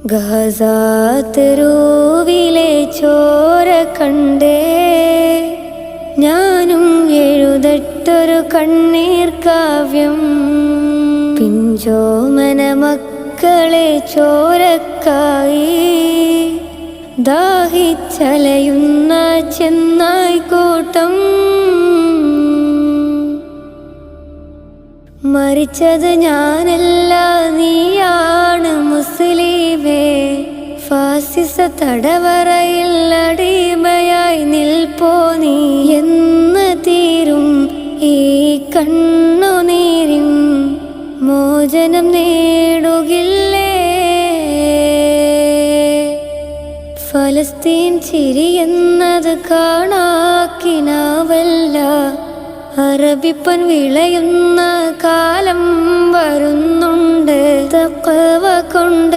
ഗസാതെരുവിലെ ചോര കണ്ടേ ഞാനും എഴുതട്ടൊരു കണ്ണീർ കാവ്യം. പിഞ്ചോമന മക്കളെ ചോരക്കായി ദാഹിച്ചലയുന്ന ചെന്നായ്ക്കൂട്ടം. മരിച്ചത് ഞാനല്ല നീയാണ് മുസ്ലിമേ. ഫാസിസ തടവറയിൽ അടിമയായി നിൽപ്പോ നീ എന്ന് തീരും ഈ കണ്ണുനീരിൻ മോചനം നേടുകില്ലേ? ഫലസ്തീൻ ചിരിയെന്നത് കാണാക്കിനാവല്ല. അറബിപ്പൻ വിളയുന്ന കാലം വരുന്നുണ്ട് തഖ്വ കൊണ്ട്.